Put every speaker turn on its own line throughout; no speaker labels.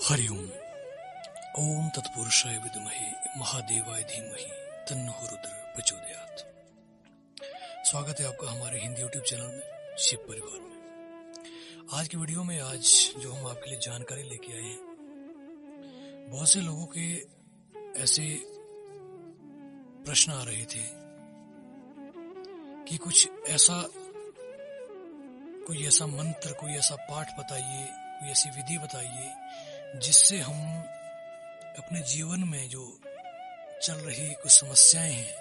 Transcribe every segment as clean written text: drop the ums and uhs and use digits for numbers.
हरिओम। ओम तत्पुरुषाय विद्महे महादेवाय धीमहि तन्नो रुद्र प्रचोदयात्। स्वागत है आपका हमारे हिंदी यूट्यूब चैनल में शिव परिवार में। आज की वीडियो में जो हम आपके लिए जानकारी लेके आए हैं, बहुत से लोगों के ऐसे प्रश्न आ रहे थे कि कोई ऐसा मंत्र, कोई ऐसा पाठ बताइए, कोई ऐसी विधि बताइए जिससे हम अपने जीवन में जो चल रही कुछ समस्याएं हैं,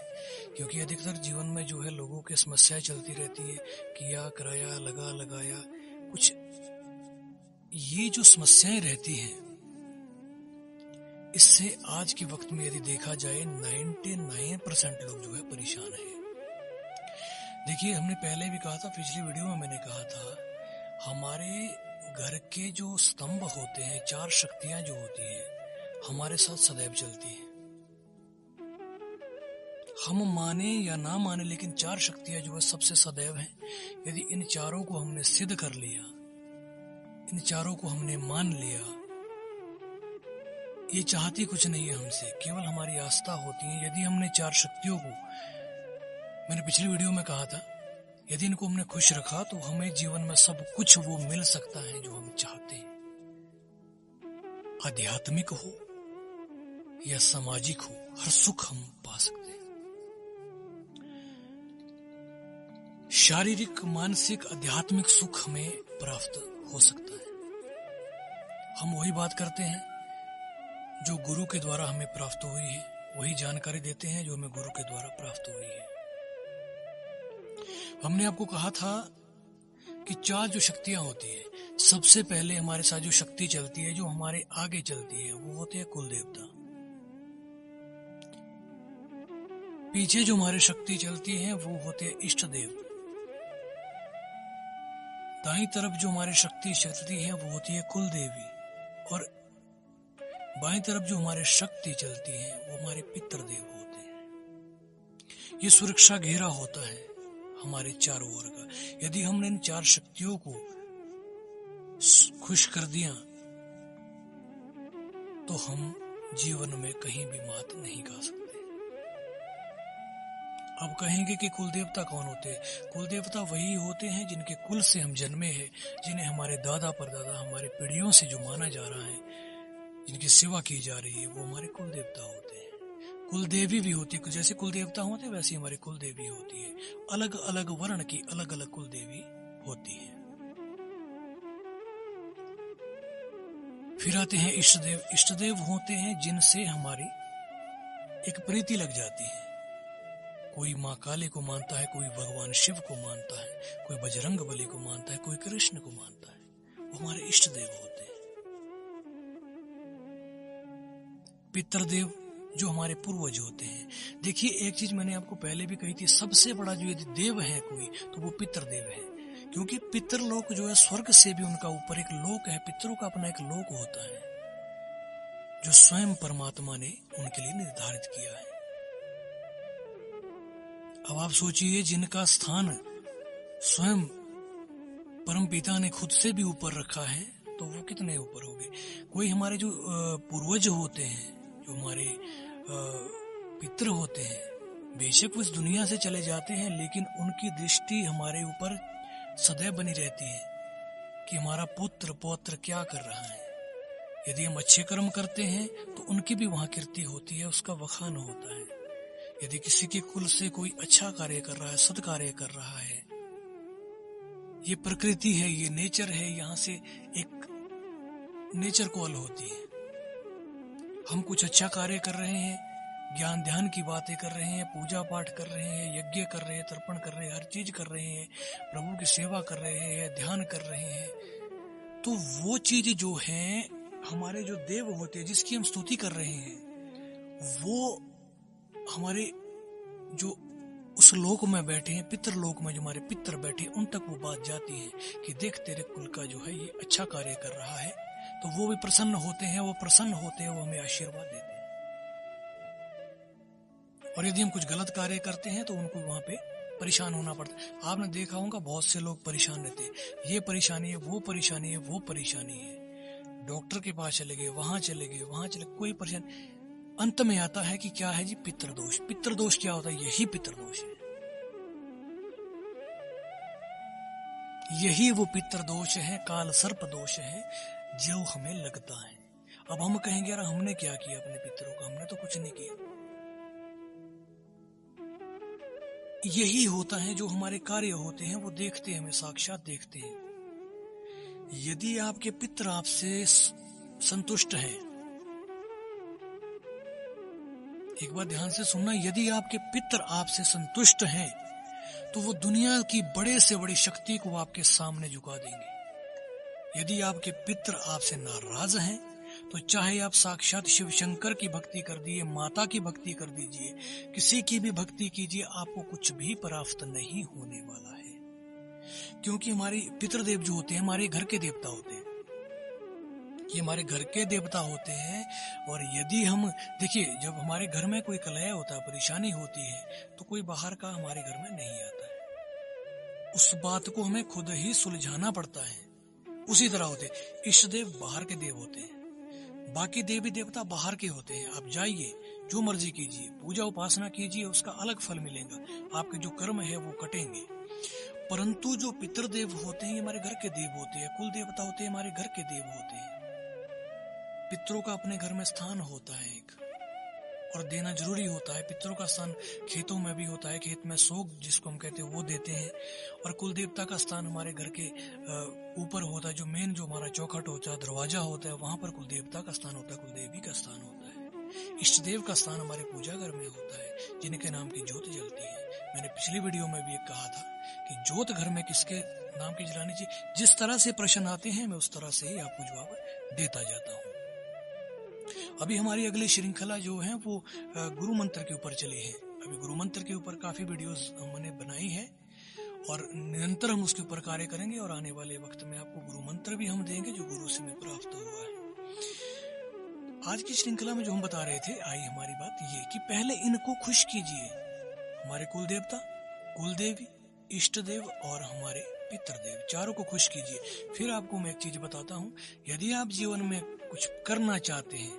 क्योंकि अधिकतर जीवन में जो है लोगों की समस्याएं चलती रहती है, किया कराया लगाया कुछ। ये जो समस्याएं रहती हैं, इससे आज के वक्त में यदि देखा जाए 99% लोग जो है परेशान है। देखिए, हमने पहले भी कहा था, पिछली वीडियो में मैंने कहा था, हमारे घर के जो स्तंभ होते हैं, चार शक्तियां जो होती है, हमारे साथ सदैव चलती है। हम माने या ना माने, लेकिन चार शक्तियां जो है सबसे सदैव हैं। यदि इन चारों को हमने सिद्ध कर लिया, इन चारों को हमने मान लिया, ये चाहती कुछ नहीं है हमसे, केवल हमारी आस्था होती है। यदि हमने चार शक्तियों को, मैंने पिछली वीडियो में कहा था, यदि इनको हमने खुश रखा तो हमें जीवन में सब कुछ वो मिल सकता है जो हम चाहते हैं। आध्यात्मिक हो या सामाजिक हो, हर सुख हम पा सकते हैं। शारीरिक, मानसिक, आध्यात्मिक सुख हमें प्राप्त हो सकता है। हम वही बात करते हैं जो गुरु के द्वारा हमें प्राप्त हुई है, वही जानकारी देते हैं जो हमें गुरु के द्वारा प्राप्त हुई है। हमने आपको कहा था कि चार जो शक्तियां होती है, सबसे पहले हमारे साथ जो शक्ति चलती है, जो हमारे आगे चलती है, वो होते हैं कुल देवता। पीछे जो हमारी शक्ति चलती है वो होते हैं इष्ट देव। दाईं तरफ जो हमारी शक्ति चलती है वो होती है कुल देवी, और बाईं तरफ जो हमारी शक्ति चलती है वो हमारे पितृदेव होते हैं। ये सुरक्षा घेरा होता है हमारे चारों ओर का। यदि हमने इन चार शक्तियों को खुश कर दिया तो हम जीवन में कहीं भी मात नहीं खा सकते। अब कहेंगे कि कुल देवता कौन होते हैं? कुल देवता वही होते हैं जिनके कुल से हम जन्मे हैं, जिन्हें हमारे दादा परदादा, हमारे पीढ़ियों से जो माना जा रहा है, जिनकी सेवा की जा रही है, वो हमारे कुल देवता होते हैं। कुल देवी भी होती है, जैसे कुल देवता होते हैं वैसे हमारी कुल देवी होती है। अलग अलग वर्ण की अलग अलग कुल देवी होती है। फिर आते हैं इष्ट देव। इष्ट देव होते हैं जिनसे हमारी एक प्रीति लग जाती है। कोई माँ काली को मानता है, कोई भगवान शिव को मानता है, कोई बजरंग बली को मानता है, कोई कृष्ण को मानता है, वो हमारे इष्ट देव होते हैं। पितृदेव जो हमारे पूर्वज होते हैं। देखिए, एक चीज मैंने आपको पहले भी कही थी, सबसे बड़ा जो यदि देव है कोई, तो वो पितृदेव है। क्योंकि पितृलोक जो है स्वर्ग से भी उनका ऊपर एक लोक है। पितरों का अपना एक लोक होता है जो स्वयं परमात्मा ने उनके लिए निर्धारित किया है। अब आप सोचिए, जिनका स्थान स्वयं परम पिता ने खुद से भी ऊपर रखा है, तो वो कितने ऊपर होंगे। कोई हमारे जो पूर्वज होते हैं, जो हमारे पितृ होते हैं, बेशक वो इस दुनिया से चले जाते हैं, लेकिन उनकी दृष्टि हमारे ऊपर सदैव बनी रहती है कि हमारा पुत्र पौत्र क्या कर रहा है। यदि हम अच्छे कर्म करते हैं तो उनकी भी वहां कीर्ति होती है, उसका वखान होता है। यदि किसी के कुल से कोई अच्छा कार्य कर रहा है, सत्कार्य कर रहा है, ये प्रकृति है, ये नेचर है, यहाँ से एक नेचर कॉल होती है। हम कुछ अच्छा कार्य कर रहे हैं, ज्ञान ध्यान की बातें कर रहे हैं, पूजा पाठ कर रहे हैं, यज्ञ कर रहे हैं, तर्पण कर रहे हैं, हर चीज कर रहे हैं, प्रभु की सेवा कर रहे हैं, ध्यान कर रहे हैं, तो वो चीज जो है, हमारे जो देव होते हैं, जिसकी हम स्तुति कर रहे हैं, वो हमारे जो उस लोक में बैठे हैं, पितृलोक में जो हमारे पितृ बैठे, उन तक वो बात जाती है कि देख, तेरे कुल का जो है ये अच्छा कार्य कर रहा है। तो वो भी प्रसन्न होते हैं, वो प्रसन्न होते हैं, वो हमें आशीर्वाद देते हैं। और यदि हम कुछ गलत कार्य करते हैं तो उनको वहां पे परेशान होना पड़ता है। आपने देखा होगा, बहुत से लोग परेशान रहते हैं, ये परेशानी है, वो परेशानी है, वो परेशानी है। डॉक्टर के पास चले गए, वहां चले गए, वहां चले, कोई परेशान, अंत में आता है कि क्या है जी, पितृदोष। पितृदोष क्या होता है? यही पितृदोष है, यही वो पितृदोष है, काल सर्प दोष है जो हमें लगता है। अब हम कहेंगे यार हमने क्या किया अपने पितरों का, हमने तो कुछ नहीं किया। यही होता है जो हमारे कार्य होते हैं, वो देखते हैं, हमें साक्षात देखते हैं। यदि आपके पितर आपसे संतुष्ट हैं, एक बार ध्यान से सुनना, यदि आपके पितर आपसे संतुष्ट हैं तो वो दुनिया की बड़े से बड़ी शक्ति को आपके सामने झुका देंगे। यदि आपके पितर आपसे नाराज हैं तो चाहे आप साक्षात शिव शंकर की भक्ति कर दिए, माता की भक्ति कर दीजिए, किसी की भी भक्ति कीजिए, आपको कुछ भी प्राप्त नहीं होने वाला है। क्योंकि हमारे पितृदेव जो होते हैं हमारे घर के देवता होते हैं, ये हमारे घर के देवता होते हैं। और यदि हम देखिए, जब हमारे घर में कोई कलह होता है, परेशानी होती है, तो कोई बाहर का हमारे घर में नहीं आता है, उस बात को हमें खुद ही सुलझाना पड़ता है। उसी तरह होते इष्ट देव बाहर के देव होते हैं, बाकी देवी देवता बाहर के होते हैं। आप जाइए, जो मर्जी कीजिए, पूजा उपासना कीजिए, उसका अलग फल मिलेगा, आपके जो कर्म है वो कटेंगे। परंतु जो पितृदेव होते हैं हमारे घर के देव होते हैं, कुल देवता होते हैं हमारे घर के देव होते हैं। पितरों का अपने घर में स्थान होता है एक, और देना जरूरी होता है। पितरों का स्थान खेतों में भी होता है, खेत में सोग जिसको हम कहते हैं वो देते हैं। और कुल देवता का स्थान हमारे घर के ऊपर होता है, जो मेन जो हमारा चौखट होता है, दरवाजा होता है, वहां पर कुल देवता का स्थान होता है, कुल देवी का स्थान होता है। इष्ट देव का स्थान हमारे पूजा घर में होता है, जिनके नाम की ज्योत जलती है। मैंने पिछली वीडियो में भी एक कहा था कि ज्योत घर में किसके नाम की जलानी चाहिए। जिस तरह से प्रश्न आते हैं मैं उस तरह से ही आपको जवाब देता जाता हूँ। अभी हमारी अगली श्रृंखला जो है वो गुरु मंत्र के ऊपर चली है। अभी गुरु मंत्र के ऊपर काफी वीडियोस हमने बनाई है और निरंतर हम उसके ऊपर कार्य करेंगे, और आने वाले वक्त में आपको गुरु मंत्र भी हम देंगे जो गुरु से हमें प्राप्त हुआ है। आज की श्रृंखला में जो हम बता रहे थे, आई हमारी बात ये कि पहले इनको खुश कीजिए, हमारे कुल देवता, कुल देवी, इष्ट देव और हमारे पितृदेव, चारों को खुश कीजिए। फिर आपको मैं एक चीज बताता हूँ, यदि आप जीवन में कुछ करना चाहते हैं,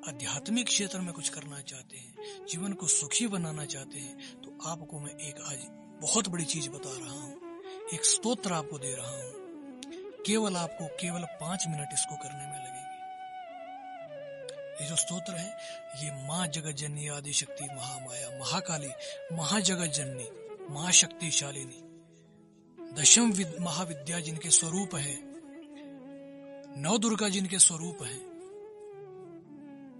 आध्यात्मिक क्षेत्र में कुछ करना चाहते हैं, जीवन को सुखी बनाना चाहते हैं, तो आपको मैं एक आज बहुत बड़ी चीज बता रहा हूँ, एक स्तोत्र आपको दे रहा हूँ। केवल आपको केवल 5 मिनट इसको करने में लगेंगे। ये जो स्तोत्र है, ये माँ जगत जननी आदि शक्ति महामाया महाकाली महाजगत जननी महाशक्तिशालिनी दशम महाविद्या जिनके स्वरूप है, नव दुर्गा जिनके स्वरूप है,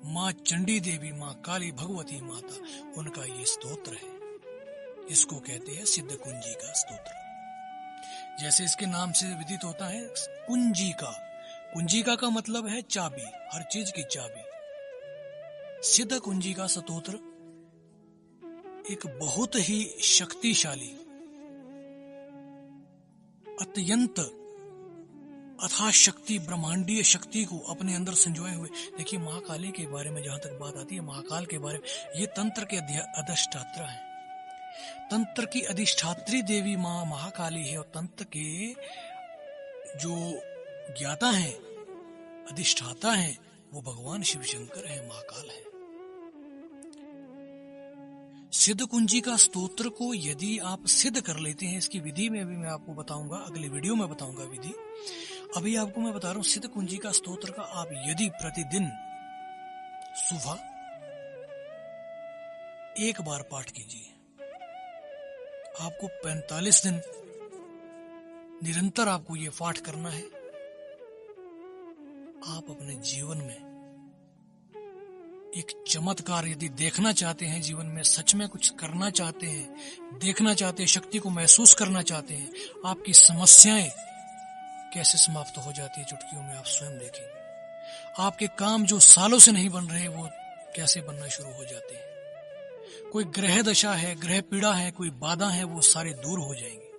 माँ चंडी देवी, माँ काली भगवती माता, उनका ये स्तोत्र है। इसको कहते हैं सिद्ध कुंजी का स्तोत्र। जैसे इसके नाम से विदित होता है, कुंजिका, कुंजिका का मतलब है चाबी, हर चीज की चाबी। सिद्ध कुंजी का स्तोत्र एक बहुत ही शक्तिशाली, अत्यंत अथाह शक्ति, ब्रह्मांडीय शक्ति को अपने अंदर संजोए हुए। देखिए, महाकाली के बारे में जहां तक बात आती है, महाकाल के बारे में, ये तंत्र के अधिष्ठात्रा है, तंत्र की अधिष्ठात्री देवी माँ महाकाली है। और तंत्र के जो ज्ञाता है, अधिष्ठाता है, वो भगवान शिव शंकर है, महाकाल है। सिद्ध कुंजी का स्तोत्र को यदि आप सिद्ध कर लेते हैं, इसकी विधि में भी मैं आपको बताऊंगा, अगली वीडियो में बताऊंगा विधि। अभी आपको मैं बता रहा हूं, सिद्ध कुंजी का स्तोत्र का आप यदि प्रतिदिन सुबह 1 बार पाठ कीजिए, आपको 45 दिन निरंतर आपको ये पाठ करना है। आप अपने जीवन में एक चमत्कार यदि देखना चाहते हैं, जीवन में सच में कुछ करना चाहते हैं, देखना चाहते हैं, शक्ति को महसूस करना चाहते हैं, आपकी समस्याएं कैसे समाप्त हो जाती है चुटकियों में आप स्वयं देखेंगे। आपके काम जो सालों से नहीं बन रहे, वो कैसे बनना शुरू हो जाते हैं। कोई ग्रह दशा है, ग्रह पीड़ा है, कोई बाधा है, वो सारे दूर हो जाएंगे।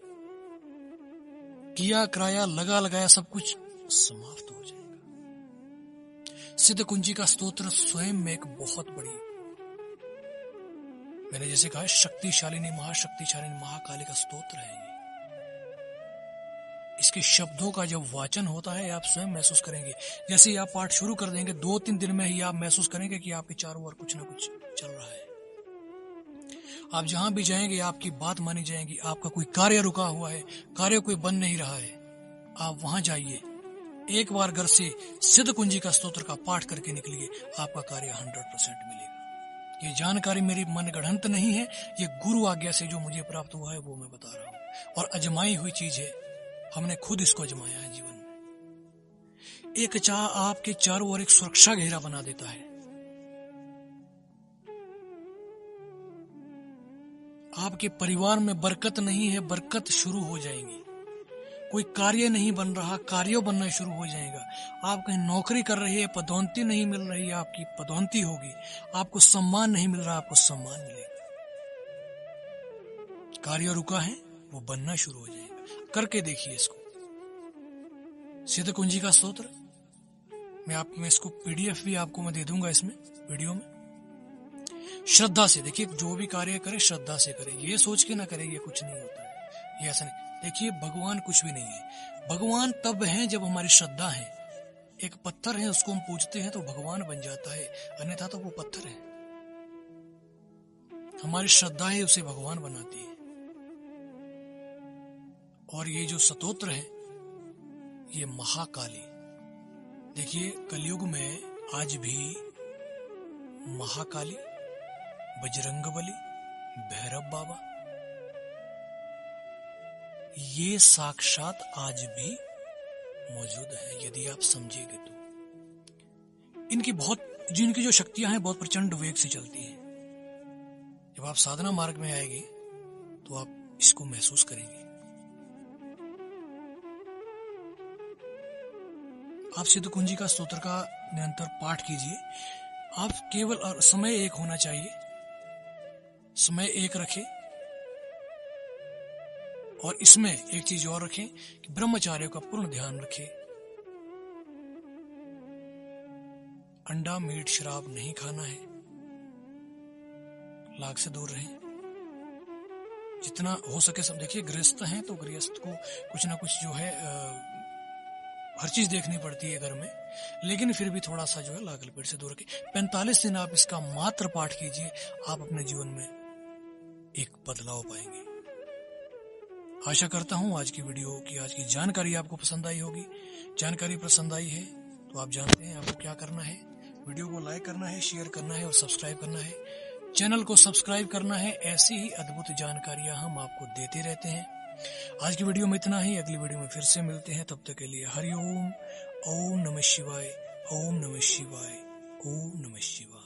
किया कराया लगा लगाया सब कुछ समाप्त हो जाएगा। सिद्ध कुंजी का स्तोत्र स्वयं में एक बहुत बड़ी, मैंने जैसे कहा, शक्तिशालिनी महाशक्तिशालिनी महाकाली का स्तोत्र है। इसके शब्दों का जब वाचन होता है आप स्वयं महसूस करेंगे। जैसे ही आप पाठ शुरू कर देंगे 2-3 दिन में ही आप महसूस करेंगे कि आपके चारों ओर कुछ ना कुछ चल रहा है। आप जहां भी जाएंगे आपकी बात मानी जाएगी। आपका कोई कार्य रुका हुआ है, कार्य कोई बन नहीं रहा है, आप वहां जाइए, एक बार घर से सिद्ध कुंजी का स्तोत्र का पाठ करके निकलिए, आपका कार्य 100% मिलेगा। ये जानकारी मेरी मनगढ़ंत नहीं है, ये गुरु आज्ञा से जो मुझे प्राप्त हुआ है वो मैं बता रहा हूँ, और अजमाई हुई चीज है। हमने खुद इसको अजमाया है जीवन में। एक चाह आपके चारों ओर एक सुरक्षा घेरा बना देता है। आपके परिवार में बरकत नहीं है, बरकत शुरू हो जाएगी। कोई कार्य नहीं बन रहा, कार्य बनना शुरू हो जाएगा। आप कहीं नौकरी कर रही है, पदोन्नति नहीं मिल रही है, आपकी पदोन्नति होगी। आपको सम्मान नहीं मिल रहा, आपको सम्मान मिलेगा। कार्य रुका है, वो बनना शुरू हो जाएगा। करके देखिए इसको। सिद्ध कुंजी का स्तोत्र मैं इसको PDF भी आपको मैं दे दूंगा इसमें वीडियो में। श्रद्धा से देखिए, जो भी कार्य करे श्रद्धा से करे। ये सोच के ना करे ये कुछ नहीं होता है, ये ऐसा नहीं। देखिए भगवान कुछ भी नहीं है। भगवान तब है जब हमारी श्रद्धा है। एक पत्थर है, उसको हम पूजते हैं तो भगवान बन जाता है, अन्यथा तो वो पत्थर है। हमारी श्रद्धा है उसे भगवान बनाती है। और ये जो स्तोत्र है ये महाकाली। देखिए कलयुग में आज भी महाकाली, बजरंगबली, भैरव बाबा, ये साक्षात आज भी मौजूद है यदि आप समझेंगे तो। जिनकी जो शक्तियां हैं बहुत प्रचंड वेग से चलती हैं। जब आप साधना मार्ग में आएंगे तो आप इसको महसूस करेंगे। आप सिद्ध कुंजी का स्तोत्र का निरंतर पाठ कीजिए। आप केवल समय एक होना चाहिए, समय एक रखें। और इसमें एक चीज और रखें कि ब्रह्मचार्य का पूर्ण ध्यान रखें। अंडा, मीट, शराब नहीं खाना है, लाग से दूर रहें जितना हो सके सब। देखिए गृहस्थ हैं तो गृहस्थ को कुछ ना कुछ जो है हर चीज देखनी पड़ती है घर में, लेकिन फिर भी थोड़ा सा जो है लागल पेट से दूर रखें। 45 दिन आप इसका मात्र पाठ कीजिए, आप अपने जीवन में एक बदलाव पाएंगे। आशा करता हूं आज की जानकारी आपको पसंद आई होगी। जानकारी पसंद आई है तो आप जानते हैं आपको क्या करना है। वीडियो को लाइक करना है, शेयर करना है और सब्सक्राइब करना है। चैनल को सब्सक्राइब करना है। ऐसी ही अद्भुत जानकारियां हम आपको देते रहते हैं। आज की वीडियो में इतना ही। अगली वीडियो में फिर से मिलते हैं। तब तक के लिए हरि ओम। ओम नमः शिवाय। ओम नमः शिवाय। ओम नमः शिवाय।